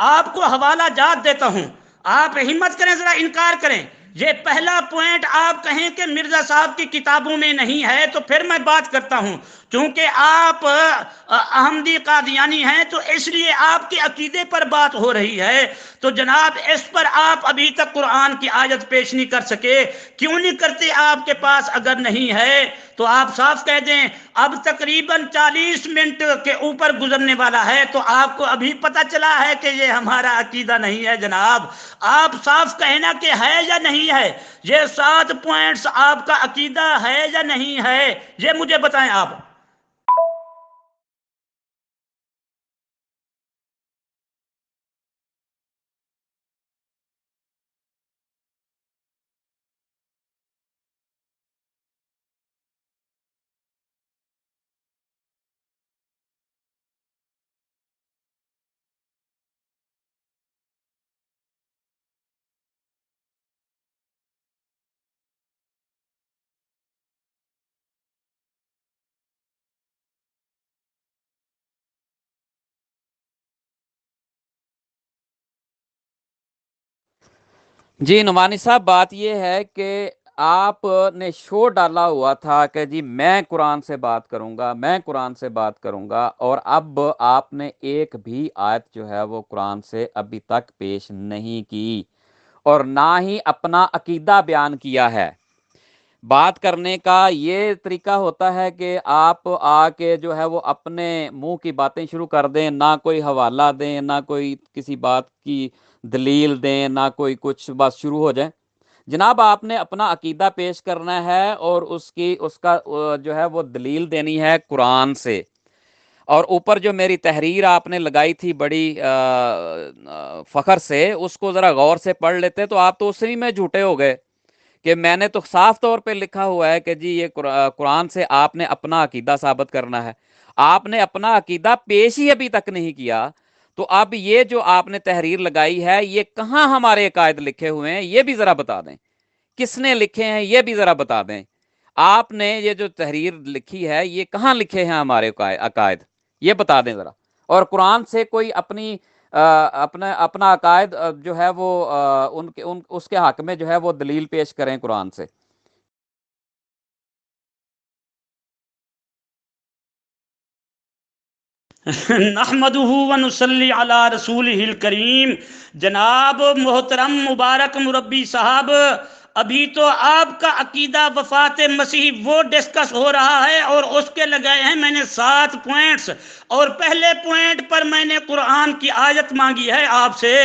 Speaker 2: آپ کو حوالہ جات دیتا ہوں. آپ ہمت کریں، ذرا انکار کریں. یہ پہلا پوائنٹ آپ کہیں کہ مرزا صاحب کی کتابوں میں نہیں ہے تو پھر میں بات کرتا ہوں، چونکہ آپ احمدی قادیانی ہیں تو اس لیے آپ کے عقیدے پر بات ہو رہی ہے، تو جناب اس پر آپ ابھی تک قرآن کی آیت پیش نہیں کر سکے، کیوں نہیں کرتے؟ آپ کے پاس اگر نہیں ہے تو آپ صاف کہہ دیں۔ اب تقریباً 40 منٹ کے اوپر گزرنے والا ہے تو آپ کو ابھی پتہ چلا ہے کہ یہ ہمارا عقیدہ نہیں ہے جناب۔ آپ صاف کہنا کہ ہے یا نہیں ہے، یہ 7 پوائنٹس آپ کا عقیدہ ہے یا نہیں ہے، یہ مجھے بتائیں آپ۔
Speaker 1: جی نعمانی صاحب، بات یہ ہے کہ آپ نے شو ڈالا ہوا تھا کہ جی میں قرآن سے بات کروں گا، میں قرآن سے بات کروں گا، اور اب آپ نے ایک بھی آیت جو ہے وہ قرآن سے ابھی تک پیش نہیں کی، اور نہ ہی اپنا عقیدہ بیان کیا ہے۔ بات کرنے کا یہ طریقہ ہوتا ہے کہ آپ آ کے جو ہے وہ اپنے منہ کی باتیں شروع کر دیں، نہ کوئی حوالہ دیں، نہ کوئی کسی بات کی دلیل دیں، نہ کوئی کچھ، بس شروع ہو جائیں۔ جناب آپ نے اپنا عقیدہ پیش کرنا ہے اور اس کا جو ہے وہ دلیل دینی ہے قرآن سے۔ اور اوپر جو میری تحریر آپ نے لگائی تھی بڑی فخر سے، اس کو ذرا غور سے پڑھ لیتے تو آپ تو اسی میں جھوٹے ہو گئے کہ میں نے تو صاف طور پہ لکھا ہوا ہے کہ جی یہ قرآن سے آپ نے اپنا عقیدہ ثابت کرنا ہے۔ آپ نے اپنا عقیدہ پیش ہی ابھی تک نہیں کیا، تو اب یہ جو آپ نے تحریر لگائی ہے یہ کہاں ہمارے عقائد لکھے ہوئے ہیں یہ بھی ذرا بتا دیں، کس نے لکھے ہیں یہ بھی ذرا بتا دیں۔ آپ نے یہ جو تحریر لکھی ہے یہ کہاں لکھے ہیں ہمارے عقائد، یہ بتا دیں ذرا۔ اور قرآن سے کوئی اپنی اپنا عقائد جو ہے وہ اس کے حق میں جو ہے وہ دلیل پیش کریں قرآن سے۔
Speaker 2: نحمدہ ونصلی علی رسولہ الکریم۔ جناب محترم مبارک مربی صاحب، ابھی تو آپ کا عقیدہ وفات مسیح وہ ڈسکس ہو رہا ہے اور اس کے لگائے ہیں میں نے 7 پوائنٹس، اور پہلے پوائنٹ پر میں نے قرآن کی آیت مانگی ہے آپ سے،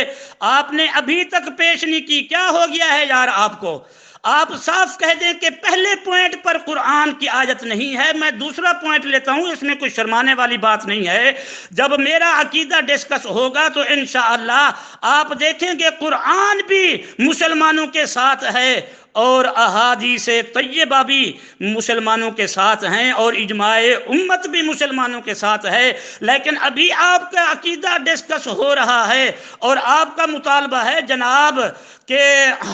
Speaker 2: آپ نے ابھی تک پیش نہیں کی۔ کیا ہو گیا ہے یار آپ کو؟ آپ صاف کہہ دیں کہ پہلے پوائنٹ پر قرآن کی آیت نہیں ہے۔ میں دوسرا پوائنٹ لیتا ہوں، اس میں کوئی شرمانے والی بات نہیں ہے۔ جب میرا عقیدہ ڈسکس ہوگا تو انشاءاللہ آپ دیکھیں گے قرآن بھی مسلمانوں کے ساتھ ہے اور احادیث طیبہ بھی مسلمانوں کے ساتھ ہیں اور اجماع امت بھی مسلمانوں کے ساتھ ہے۔ لیکن ابھی آپ کا عقیدہ ڈسکس ہو رہا ہے اور آپ کا مطالبہ ہے جناب کہ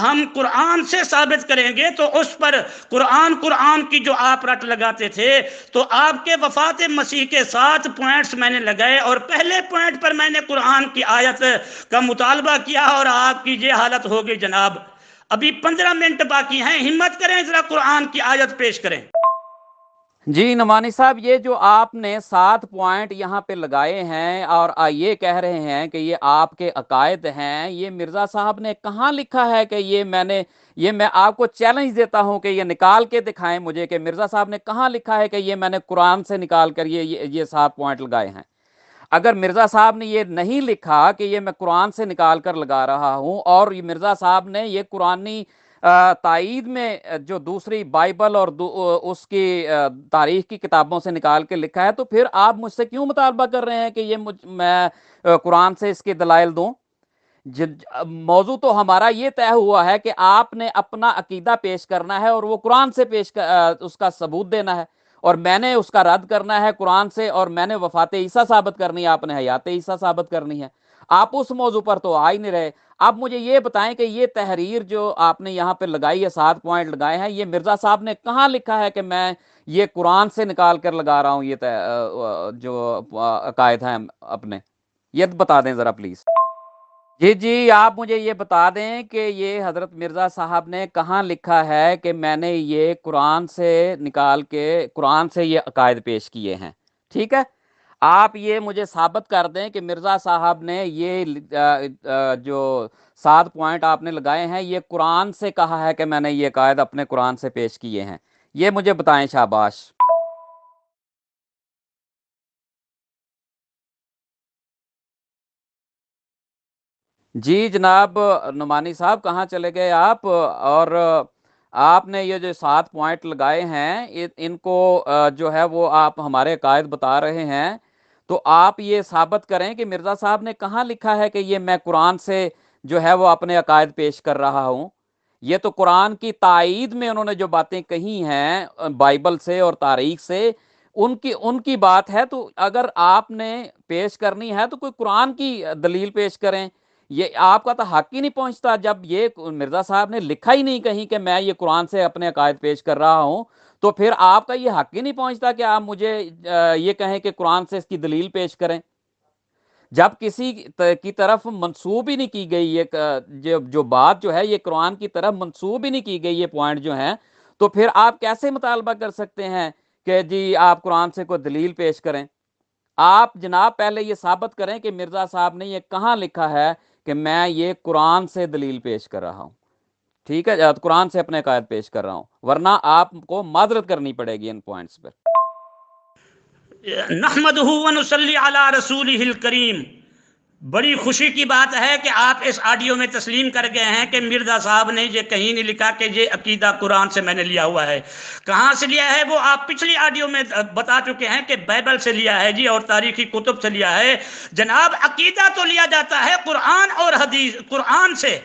Speaker 2: ہم قرآن سے ثابت کریں گے، تو اس پر قرآن کی جو آپ رٹ لگاتے تھے، تو آپ کے وفات مسیح کے 7 پوائنٹس میں نے لگائے اور پہلے پوائنٹ پر میں نے قرآن کی آیت کا مطالبہ کیا اور آپ کی یہ حالت ہو گئی جناب۔ ابھی 15 منٹ باقی ہیں، ہمت کریں ذرا قرآن کی آیت پیش کریں۔
Speaker 1: جی نعمانی صاحب، یہ جو آپ نے 7 پوائنٹ یہاں پہ لگائے ہیں اور یہ کہہ رہے ہیں کہ یہ آپ کے عقائد ہیں، یہ مرزا صاحب نے کہاں لکھا ہے کہ میں آپ کو چیلنج دیتا ہوں کہ یہ نکال کے دکھائیں مجھے کہ مرزا صاحب نے کہاں لکھا ہے کہ یہ میں نے قرآن سے نکال کر یہ 7 پوائنٹ لگائے ہیں۔ اگر مرزا صاحب نے یہ نہیں لکھا کہ یہ میں قرآن سے نکال کر لگا رہا ہوں، اور مرزا صاحب نے یہ قرآنی تائید میں جو دوسری بائبل اور اس کی تاریخ کی کتابوں سے نکال کے لکھا ہے، تو پھر آپ مجھ سے کیوں مطالبہ کر رہے ہیں کہ میں قرآن سے اس کے دلائل دوں؟ موضوع تو ہمارا یہ طے ہوا ہے کہ آپ نے اپنا عقیدہ پیش کرنا ہے اور وہ قرآن سے اس کا ثبوت دینا ہے، اور میں نے اس کا رد کرنا ہے قرآن سے، اور میں نے وفات عیسیٰ ثابت کرنی ہے، آپ نے حیات عیسیٰ ثابت کرنی ہے۔ آپ اس موضوع پر تو آ ہی نہیں رہے۔ آپ مجھے یہ بتائیں کہ یہ تحریر جو آپ نے یہاں پہ لگائی ہے، 7 پوائنٹ لگائے ہیں، یہ مرزا صاحب نے کہاں لکھا ہے کہ میں یہ قرآن سے نکال کر لگا رہا ہوں یہ جو عقائد ہیں اپنے؟ یہ بتا دیں ذرا پلیز۔ جی جی، آپ مجھے یہ بتا دیں کہ یہ حضرت مرزا صاحب نے کہاں لکھا ہے کہ میں نے یہ قرآن سے نکال کے قرآن سے یہ عقائد پیش کیے ہیں؟ ٹھیک ہے، آپ یہ مجھے ثابت کر دیں کہ مرزا صاحب نے یہ جو 7 پوائنٹ آپ نے لگائے ہیں یہ قرآن سے کہا ہے کہ میں نے یہ عقائد اپنے قرآن سے پیش کیے ہیں؟ یہ مجھے بتائیں شاباش۔ جی جناب نعمانی صاحب، کہاں چلے گئے آپ؟ اور آپ نے یہ جو 7 پوائنٹ لگائے ہیں ان کو جو ہے وہ آپ ہمارے عقائد بتا رہے ہیں، تو آپ یہ ثابت کریں کہ مرزا صاحب نے کہاں لکھا ہے کہ یہ میں قرآن سے جو ہے وہ اپنے عقائد پیش کر رہا ہوں؟ یہ تو قرآن کی تائید میں انہوں نے جو باتیں کہی ہیں بائبل سے اور تاریخ سے، ان کی بات ہے، تو اگر آپ نے پیش کرنی ہے تو کوئی قرآن کی دلیل پیش کریں۔ یہ آپ کا تو حق ہی نہیں پہنچتا جب یہ مرزا صاحب نے لکھا ہی نہیں کہیں کہ میں یہ قرآن سے اپنے عقائد پیش کر رہا ہوں، تو پھر آپ کا یہ حق ہی نہیں پہنچتا کہ آپ مجھے یہ کہیں کہ قرآن سے اس کی دلیل پیش کریں۔ جب کسی کی طرف منسوب ہی نہیں کی گئی یہ جو بات جو ہے یہ قرآن کی طرف منسوب ہی نہیں کی گئی یہ پوائنٹ جو ہیں، تو پھر آپ کیسے مطالبہ کر سکتے ہیں کہ جی آپ قرآن سے کوئی دلیل پیش کریں؟ آپ جناب پہلے یہ ثابت کریں کہ مرزا صاحب نے یہ کہاں لکھا ہے کہ میں یہ قرآن سے دلیل پیش کر رہا ہوں؟ ٹھیک ہے، قرآن سے اپنے عقائد پیش کر رہا ہوں، ورنہ آپ کو معذرت کرنی پڑے گی ان پوائنٹس پر۔
Speaker 2: نحمدہ ونصلی علی رسولہ الکریم۔ بڑی خوشی کی بات ہے کہ آپ اس آڈیو میں تسلیم کر گئے ہیں کہ مرزا صاحب نے یہ کہیں نہیں لکھا کہ یہ عقیدہ قرآن سے میں نے لیا ہوا ہے۔ کہاں سے لیا ہے وہ آپ پچھلی آڈیو میں بتا چکے ہیں کہ بائبل سے لیا ہے جی، اور تاریخی کتب سے لیا ہے۔ جناب عقیدہ تو لیا جاتا ہے قرآن اور حدیث، قرآن سے۔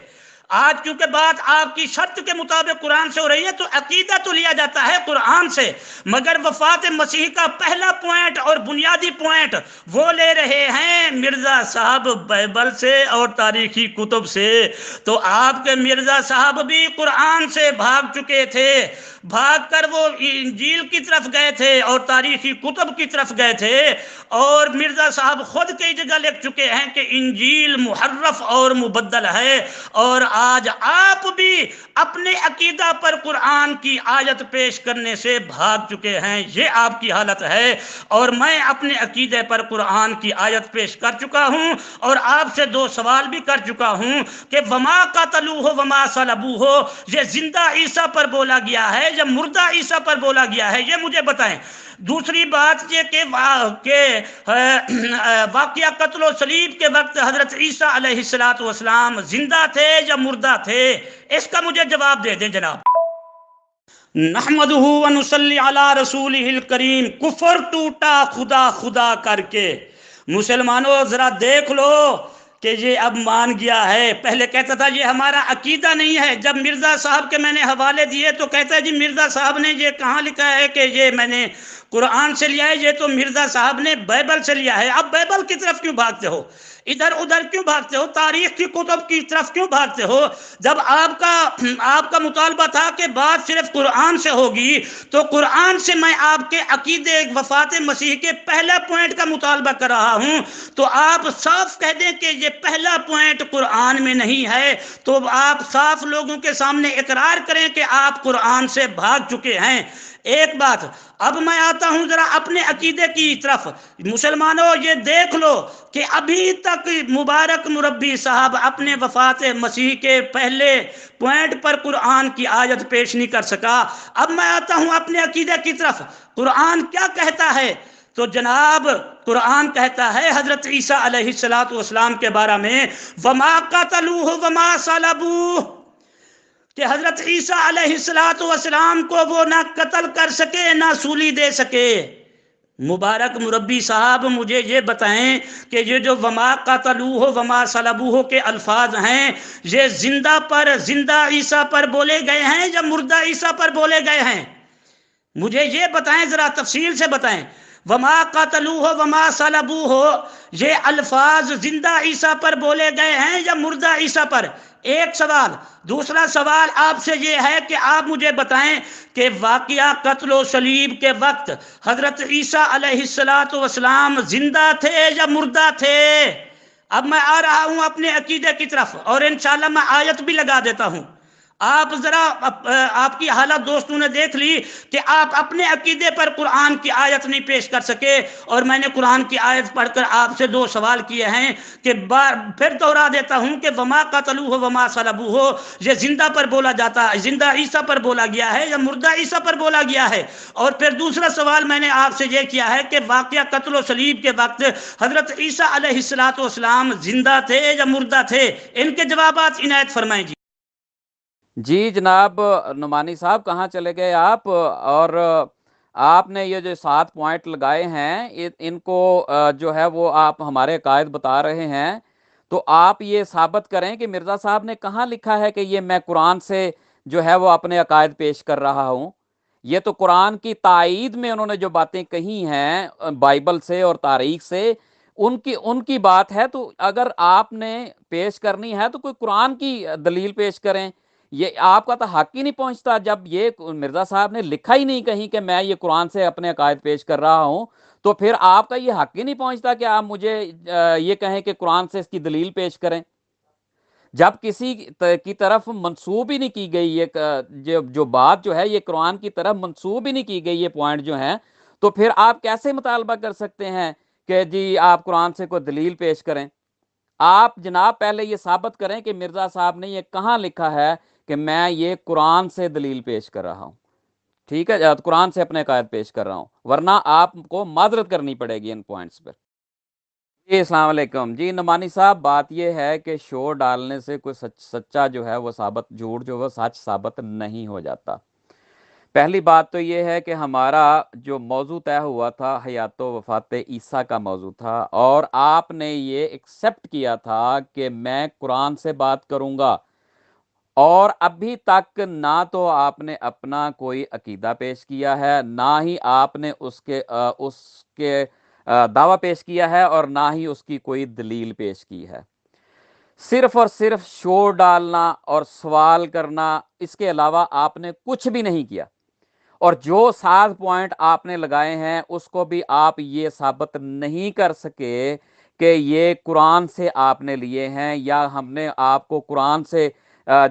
Speaker 2: آج کیونکہ بات آپ کی شرط کے مطابق قرآن سے ہو رہی ہے تو عقیدہ تو لیا جاتا ہے قرآن سے، مگر وفات مسیح کا پہلا پوائنٹ اور بنیادی پوائنٹ وہ لے رہے ہیں مرزا صاحب بائبل سے اور تاریخی کتب سے۔ تو آپ کے مرزا صاحب بھی قرآن سے بھاگ چکے تھے، بھاگ کر وہ انجیل کی طرف گئے تھے اور تاریخی کتب کی طرف گئے تھے، اور مرزا صاحب خود کئی جگہ لکھ چکے ہیں کہ انجیل محرف اور مبدل ہے، اور آج آپ بھی اپنے عقیدہ پر قرآن کی آیت پیش کرنے سے بھاگ چکے ہیں۔ یہ آپ کی حالت ہے، اور میں اپنے عقیدے پر قرآن کی آیت پیش کر چکا ہوں، اور آپ سے 2 سوال بھی کر چکا ہوں کہ وما قتلوہ وما صلبوہ، یہ زندہ عیسیٰ پر بولا گیا ہے یا مردہ عیسیٰ پر بولا گیا ہے؟ یہ مجھے بتائیں۔ دوسری بات یہ کہ واقعہ قتل و صلیب کے وقت حضرت عیسیٰ علیہ السلام زندہ تھے یا مردہ تھے؟ اس کا مجھے جواب دے دیں جناب۔ نحمدہ ونصلی علی رسولہ الکریم۔ کفر ٹوٹا خدا خدا کر کے۔ مسلمانوں ذرا دیکھ لو کہ یہ اب مان گیا ہے۔ پہلے کہتا تھا یہ ہمارا عقیدہ نہیں ہے، جب مرزا صاحب کے میں نے حوالے دیے تو کہتا ہے جی مرزا صاحب نے یہ کہاں لکھا ہے کہ یہ میں نے قرآن سے لیا ہے، یہ تو مرزا صاحب نے بائبل سے لیا ہے۔ اب بائبل کی طرف کیوں بھاگتے ہو؟ ادھر ادھر کیوں بھاگتے ہو؟ تاریخ کی کتب کی طرف کیوں بھاگتے ہو؟ جب آپ کا مطالبہ تھا کہ بات صرف قرآن سے ہوگی تو قرآن سے میں آپ کے عقیدے وفات مسیح کے پہلا پوائنٹ کا مطالبہ کر رہا ہوں، تو آپ صاف کہہ دیں کہ یہ پہلا پوائنٹ قرآن میں نہیں ہے، تو آپ صاف لوگوں کے سامنے اقرار کریں کہ آپ قرآن سے بھاگ چکے ہیں۔ ایک بات، اب میں آتا ہوں ذرا اپنے عقیدے کی طرف۔ مسلمانوں یہ دیکھ لو کہ ابھی تک مبارک مربی صاحب اپنے وفات مسیح کے پہلے پوائنٹ پر قرآن کی آیت پیش نہیں کر سکا۔ اب میں آتا ہوں اپنے عقیدے کی طرف۔ قرآن کیا کہتا ہے؟ تو جناب قرآن کہتا ہے حضرت عیسیٰ علیہ السلام کے بارے میں وما قتلوہ وما صلبوہ، کہ حضرت عیسیٰ علیہ السلام کو وہ نہ قتل کر سکے نہ سولی دے سکے۔ مبارک مربی صاحب مجھے یہ بتائیں کہ یہ جو وما قتلوہ وما صلبوہ کے الفاظ ہیں یہ زندہ عیسیٰ پر بولے گئے ہیں یا مردہ عیسیٰ پر بولے گئے ہیں؟ مجھے یہ بتائیں، ذرا تفصیل سے بتائیں۔ وما قتلوہ وما صلبوہ، یہ الفاظ زندہ عیسیٰ پر بولے گئے ہیں یا مردہ عیسیٰ پر؟ ایک سوال۔ دوسرا سوال آپ سے یہ ہے کہ آپ مجھے بتائیں کہ واقعہ قتل و صلیب کے وقت حضرت عیسیٰ علیہ السلام زندہ تھے یا مردہ تھے؟ اب میں آ رہا ہوں اپنے عقیدے کی طرف، اور انشاءاللہ میں آیت بھی لگا دیتا ہوں۔ آپ ذرا آپ کی حالت دوستوں نے دیکھ لی کہ آپ اپنے عقیدے پر قرآن کی آیت نہیں پیش کر سکے، اور میں نے قرآن کی آیت پڑھ کر آپ سے 2 سوال کیے ہیں کہ پھر دوہرا دیتا ہوں کہ وما قتلوہ وما صلبوہ، یہ زندہ پر بولا جاتا ہے، زندہ عیسیٰ پر بولا گیا ہے یا مردہ عیسیٰ پر بولا گیا ہے؟ اور پھر دوسرا سوال میں نے آپ سے یہ کیا ہے کہ واقعہ قتل و صلیب کے وقت حضرت عیسیٰ علیہ السلام زندہ تھے یا مردہ تھے؟ ان کے جوابات عنایت فرمائیں جی۔
Speaker 1: جی جناب نعمانی صاحب، کہاں چلے گئے آپ؟ اور آپ نے یہ جو 7 پوائنٹ لگائے ہیں ان کو جو ہے وہ آپ ہمارے عقائد بتا رہے ہیں، تو آپ یہ ثابت کریں کہ مرزا صاحب نے کہاں لکھا ہے کہ یہ میں قرآن سے جو ہے وہ اپنے عقائد پیش کر رہا ہوں۔ یہ تو قرآن کی تائید میں انہوں نے جو باتیں کہی ہیں بائبل سے اور تاریخ سے، ان کی بات ہے۔ تو اگر آپ نے پیش کرنی ہے تو کوئی قرآن کی دلیل پیش کریں۔ یہ آپ کا تو حق ہی نہیں پہنچتا جب یہ مرزا صاحب نے لکھا ہی نہیں کہیں کہ میں یہ قرآن سے اپنے عقائد پیش کر رہا ہوں، تو پھر آپ کا یہ حق ہی نہیں پہنچتا کہ آپ مجھے یہ کہیں کہ قرآن سے اس کی دلیل پیش کریں۔ جب کسی کی طرف منسوب ہی نہیں کی گئی یہ جو بات جو ہے یہ قرآن کی طرف منسوب ہی نہیں کی گئی، یہ پوائنٹ جو ہیں، تو پھر آپ کیسے مطالبہ کر سکتے ہیں کہ جی آپ قرآن سے کوئی دلیل پیش کریں؟ آپ جناب پہلے یہ ثابت کریں کہ مرزا صاحب نے یہ کہاں لکھا ہے کہ میں یہ قرآن سے دلیل پیش کر رہا ہوں، ٹھیک ہے؟ قرآن سے اپنے عقائد پیش کر رہا ہوں، ورنہ آپ کو معذرت کرنی پڑے گی ان پوائنٹس پر۔ جی السلام علیکم۔ جی نعمانی صاحب، بات یہ ہے کہ شور ڈالنے سے کوئی سچا جو ہے وہ ثابت، جھوٹ جو وہ سچ ثابت نہیں ہو جاتا۔ پہلی بات تو یہ ہے کہ ہمارا جو موضوع طے ہوا تھا حیات و وفات عیسیٰ کا موضوع تھا، اور آپ نے یہ ایکسیپٹ کیا تھا کہ میں قرآن سے بات کروں گا، اور ابھی تک نہ تو آپ نے اپنا کوئی عقیدہ پیش کیا ہے، نہ ہی آپ نے اس کے دعویٰ پیش کیا ہے، اور نہ ہی اس کی کوئی دلیل پیش کی ہے۔ صرف اور صرف شور ڈالنا اور سوال کرنا، اس کے علاوہ آپ نے کچھ بھی نہیں کیا۔ اور جو 7 پوائنٹ آپ نے لگائے ہیں اس کو بھی آپ یہ ثابت نہیں کر سکے کہ یہ قرآن سے آپ نے لیے ہیں، یا ہم نے آپ کو قرآن سے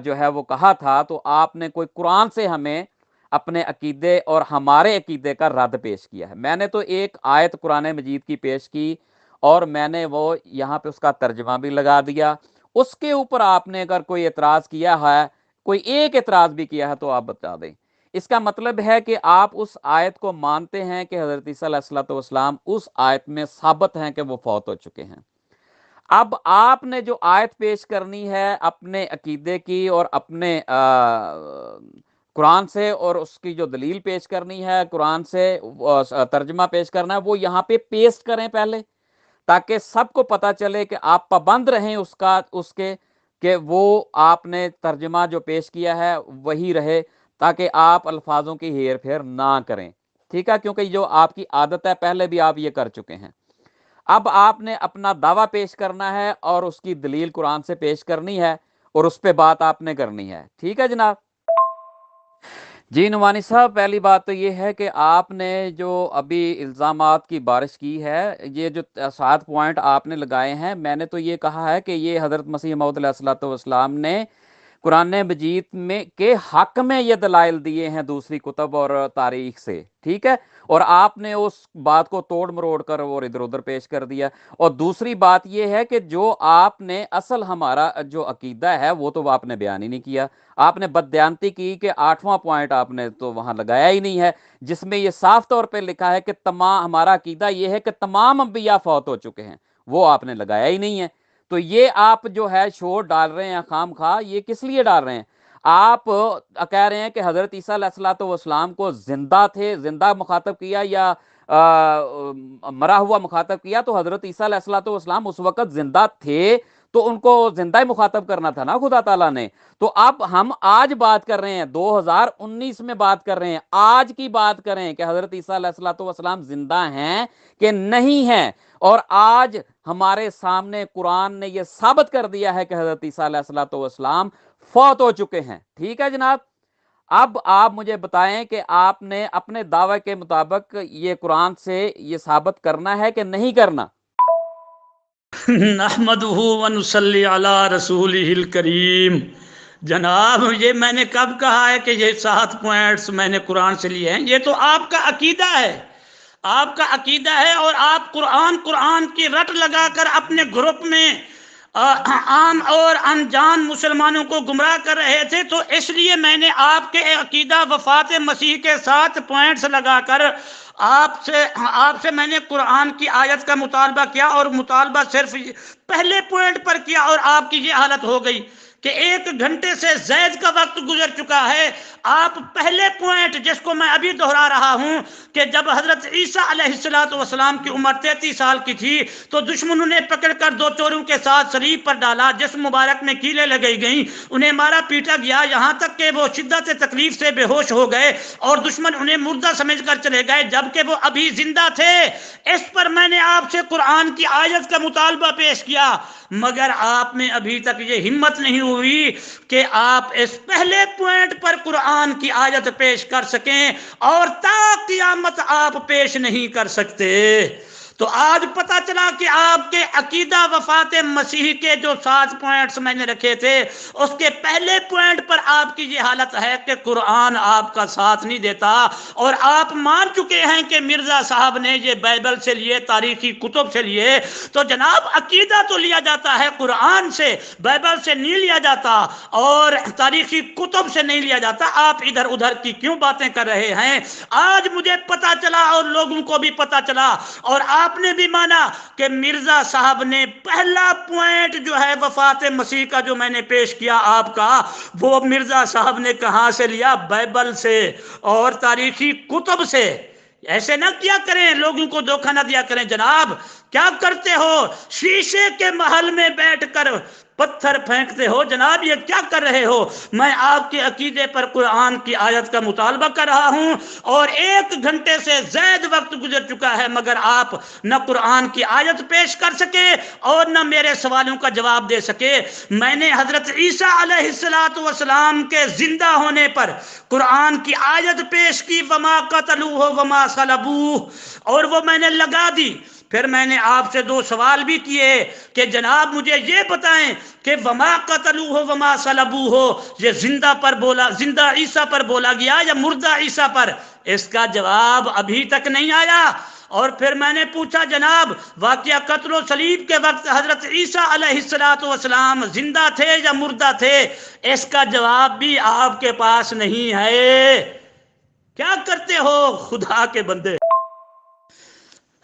Speaker 1: جو ہے وہ کہا تھا، تو آپ نے کوئی قرآن سے ہمیں اپنے عقیدے اور ہمارے عقیدے کا رد پیش کیا ہے۔ میں نے تو ایک آیت قرآن مجید کی پیش کی، اور میں نے وہ یہاں پہ اس کا ترجمہ بھی لگا دیا۔ اس کے اوپر آپ نے اگر کوئی اعتراض کیا ہے، کوئی ایک اعتراض بھی کیا ہے، تو آپ بتا دیں۔ اس کا مطلب ہے کہ آپ اس آیت کو مانتے ہیں کہ حضرت عیسیٰ علیہ السلام اس آیت میں ثابت ہیں کہ وہ فوت ہو چکے ہیں۔ اب آپ نے جو آیت پیش کرنی ہے اپنے عقیدے کی اور اپنے قرآن سے، اور اس کی جو دلیل پیش کرنی ہے قرآن سے، ترجمہ پیش کرنا ہے، وہ یہاں پہ پیسٹ کریں پہلے، تاکہ سب کو پتا چلے کہ آپ پابند رہیں اس کے کہ وہ آپ نے ترجمہ جو پیش کیا ہے وہی رہے، تاکہ آپ الفاظوں کی ہیر پھیر نہ کریں، ٹھیک ہے؟ کیونکہ جو آپ کی عادت ہے، پہلے بھی آپ یہ کر چکے ہیں۔ اب آپ نے اپنا دعویٰ پیش کرنا ہے، اور اس کی دلیل قرآن سے پیش کرنی ہے، اور اس پہ بات آپ نے کرنی ہے، ٹھیک ہے جناب؟ جی نعمانی صاحب، پہلی بات تو یہ ہے کہ آپ نے جو ابھی الزامات کی بارش کی ہے، یہ جو 7 پوائنٹ آپ نے لگائے ہیں، میں نے تو یہ کہا ہے کہ یہ حضرت مسیح موعود علیہ السلام نے قرآن مجید میں کے حق میں یہ دلائل دیے ہیں دوسری کتب اور تاریخ سے، ٹھیک ہے؟ اور آپ نے اس بات کو توڑ مروڑ کر اور ادھر ادھر پیش کر دیا۔ اور دوسری بات یہ ہے کہ جو آپ نے اصل ہمارا جو عقیدہ ہے وہ تو آپ نے بیان ہی نہیں کیا۔ آپ نے بددیانتی کی کہ 8واں پوائنٹ آپ نے تو وہاں لگایا ہی نہیں ہے، جس میں یہ صاف طور پہ لکھا ہے کہ ہمارا عقیدہ یہ ہے کہ تمام انبیاء فوت ہو چکے ہیں، وہ آپ نے لگایا ہی نہیں ہے۔ تو یہ آپ جو ہے شور ڈال رہے ہیں خام خواہ، یہ کس لیے ڈال رہے ہیں؟ آپ کہہ رہے ہیں کہ حضرت عیسیٰ علیہ السلام کو زندہ تھے، زندہ مخاطب کیا یا مرا ہوا مخاطب کیا؟ تو حضرت عیسیٰ علیہ السلام اس وقت زندہ تھے، تو ان کو زندہ ہی مخاطب کرنا تھا نا خدا تعالیٰ نے۔ تو اب ہم آج بات کر رہے ہیں، 2019 میں بات کر رہے ہیں، آج کی بات کریں کہ حضرت عیسیٰ علیہ السلام زندہ ہیں کہ نہیں ہیں۔ اور آج ہمارے سامنے قرآن نے یہ ثابت کر دیا ہے کہ حضرت عیسیٰ علیہ السلام فوت ہو چکے ہیں، ٹھیک ہے جناب؟ اب آپ مجھے بتائیں کہ آپ نے اپنے دعوے کے مطابق یہ قرآن سے یہ ثابت کرنا ہے کہ نہیں کرنا؟
Speaker 2: نحمدہ ونصلی علی رسولہ الکریم۔ جناب یہ میں نے کب کہا ہے کہ یہ 7 پوائنٹس میں نے قرآن سے لیے ہیں؟ یہ تو آپ کا عقیدہ ہے، آپ کا عقیدہ ہے، اور آپ قرآن کی رٹ لگا کر اپنے گروپ میں عام اور انجان مسلمانوں کو گمراہ کر رہے تھے، تو اس لیے میں نے آپ کے عقیدہ وفات مسیح کے 7 پوائنٹس لگا کر آپ سے میں نے قرآن کی آیت کا مطالبہ کیا، اور مطالبہ صرف پہلے پوائنٹ پر کیا، اور آپ کی یہ حالت ہو گئی کہ 1 گھنٹے سے زائد کا وقت گزر چکا ہے۔ آپ پہلے پوائنٹ جس کو میں ابھی دہرا رہا ہوں کہ جب حضرت عیسیٰ علیہ السلام کی عمر 33 سال کی تھی تو دشمنوں نے پکڑ کر 2 چوروں کے ساتھ صلیب پر ڈالا، جسم مبارک میں کیلیں لگائی گئیں، انہیں مارا پیٹا گیا، یہاں تک کہ وہ شدت تکلیف سے بے ہوش ہو گئے اور دشمن انہیں مردہ سمجھ کر چلے گئے جبکہ وہ ابھی زندہ تھے۔ اس پر میں نے آپ سے قرآن کی آیت کا مطالبہ پیش کیا، مگر آپ میں ابھی تک یہ ہمت نہیں ہوئی کہ آپ اس پہلے پوائنٹ پر قرآن کی آیت پیش کر سکیں، اور تا قیامت آپ پیش نہیں کر سکتے۔ تو آج پتہ چلا کہ آپ کے عقیدہ وفات مسیح کے جو 7 پوائنٹس میں نے رکھے تھے اس کے پہلے پوائنٹ پر آپ کی یہ حالت ہے کہ قرآن آپ کا ساتھ نہیں دیتا، اور آپ مان چکے ہیں کہ مرزا صاحب نے یہ بائبل سے لیے، تاریخی کتب سے لیے۔ تو جناب عقیدہ تو لیا جاتا ہے قرآن سے، بائبل سے نہیں لیا جاتا اور تاریخی کتب سے نہیں لیا جاتا۔ آپ ادھر ادھر کی کیوں باتیں کر رہے ہیں؟ آج مجھے پتا چلا اور لوگوں کو بھی پتا چلا اور آپ نے بھی مانا کہ مرزا صاحب نے پہلا پوائنٹ جو ہے وفات مسیح کا جو میں نے پیش کیا آپ کا، وہ مرزا صاحب نے کہاں سے لیا؟ بائبل سے اور تاریخی کتب سے۔ ایسے نہ کیا کریں، لوگوں کو دھوکہ نہ دیا کریں۔ جناب کیا کرتے ہو؟ شیشے کے محل میں بیٹھ کر پتھر پھینکتے ہو۔ جناب یہ کیا کر رہے ہو؟ میں آپ کے عقیدے پر قرآن کی آیت کا مطالبہ کر رہا ہوں اور 1 گھنٹے سے زائد وقت گزر چکا ہے، مگر آپ نہ قرآن کی آیت پیش کر سکے اور نہ میرے سوالوں کا جواب دے سکے۔ میں نے حضرت عیسیٰ علیہ السلام کے زندہ ہونے پر قرآن کی آیت پیش کی، وما قتلوہ وما صلبوہ، اور وہ میں نے لگا دی۔ پھر میں نے آپ سے 2 سوال بھی کیے کہ جناب مجھے یہ بتائیں کہ وما قتلوہ وما صلبوہ یہ زندہ پر بولا، زندہ عیسیٰ پر بولا گیا یا مردہ عیسیٰ پر؟ اس کا جواب ابھی تک نہیں آیا۔ اور پھر میں نے پوچھا جناب واقعہ قتل و صلیب کے وقت حضرت عیسیٰ علیہ السلام زندہ تھے یا مردہ تھے؟ اس کا جواب بھی آپ کے پاس نہیں ہے۔ کیا کرتے ہو خدا کے بندے؟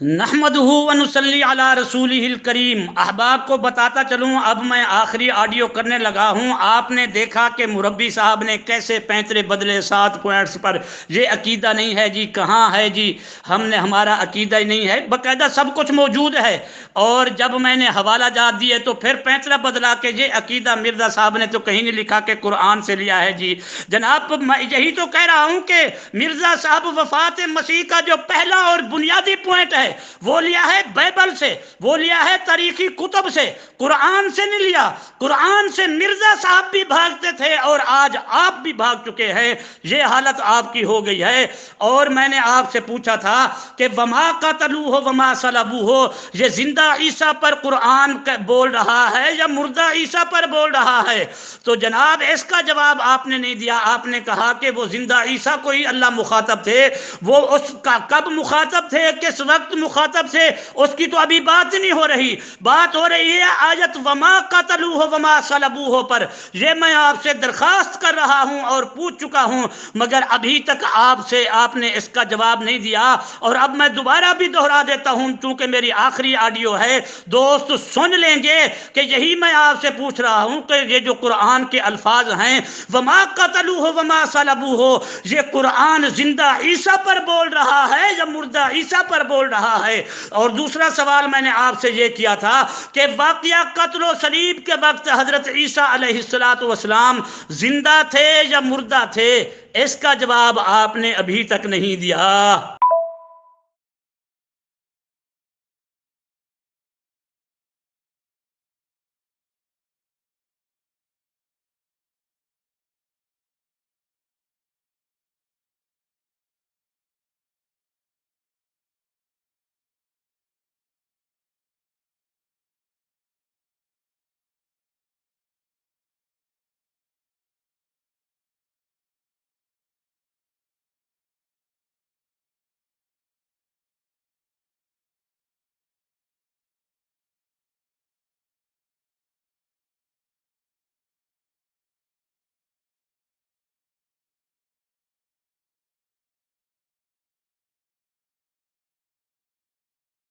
Speaker 2: نحمدہ ونصلی علی رسولہ الکریم۔ احباب کو بتاتا چلوں، اب میں آخری آڈیو کرنے لگا ہوں۔ آپ نے دیکھا کہ مربی صاحب نے کیسے پینترے بدلے 7 پوائنٹس پر۔ یہ عقیدہ نہیں ہے جی، کہاں ہے جی؟ ہمارا عقیدہ ہی نہیں ہے، باقاعدہ سب کچھ موجود ہے، اور جب میں نے حوالہ جات دیے تو پھر پینترا بدلا کہ یہ عقیدہ مرزا صاحب نے تو کہیں نہیں لکھا کہ قرآن سے لیا ہے جی۔ جناب میں یہی تو کہہ رہا ہوں کہ مرزا صاحب وفات مسیح کا جو پہلا اور بنیادی پوائنٹ ہے وہ لیا ہے بائبل سے، وہ لیا ہے تاریخی کتب سے، قرآن سے نہیں لیا۔ قرآن سے مرزا صاحب بھی بھاگتے تھے اور آج آپ بھی بھاگ چکے ہیں۔ یہ حالت آپ کی ہو گئی ہے۔ اور میں نے آپ سے پوچھا تھا کہ وما قتلوہ وما صلبوہ یہ زندہ عیسیٰ پر قرآن بول رہا ہے یا مردہ عیسیٰ پر بول رہا ہے؟ تو جناب اس کا جواب آپ نے نہیں دیا۔ آپ نے کہا کہ وہ زندہ عیسیٰ کو ہی اللہ مخاطب تھے۔ وہ اس کا کب مخاطب تھے، کس وقت مخاطب تھے، اس کی تو ابھی بات نہیں ہو رہی۔ بات ہو رہی ہے آیت وما قتلوہ وما صلبوہ پر۔ یہ میں آپ سے درخواست کر رہا ہوں اور پوچھ چکا ہوں، مگر ابھی تک آپ نے اس کا جواب نہیں دیا۔ اور اب میں دوبارہ بھی دہرا دیتا ہوں چونکہ میری آخری آڈیو ہے، دوست سن لیں گے کہ یہی میں آپ سے پوچھ رہا ہوں کہ یہ جو قرآن کے الفاظ ہیں وما قتلوہ وما صلبوہ، یہ قرآن زندہ عیسیٰ پر بول رہا ہے یا مردہ عیسیٰ پر بول رہا ہے؟ اور دوسرا سوال میں نے آپ سے یہ کیا تھا کہ واقعہ قتل و صلیب کے وقت حضرت عیسیٰ علیہ السلام زندہ تھے یا مردہ تھے؟ اس کا جواب آپ نے ابھی تک نہیں دیا۔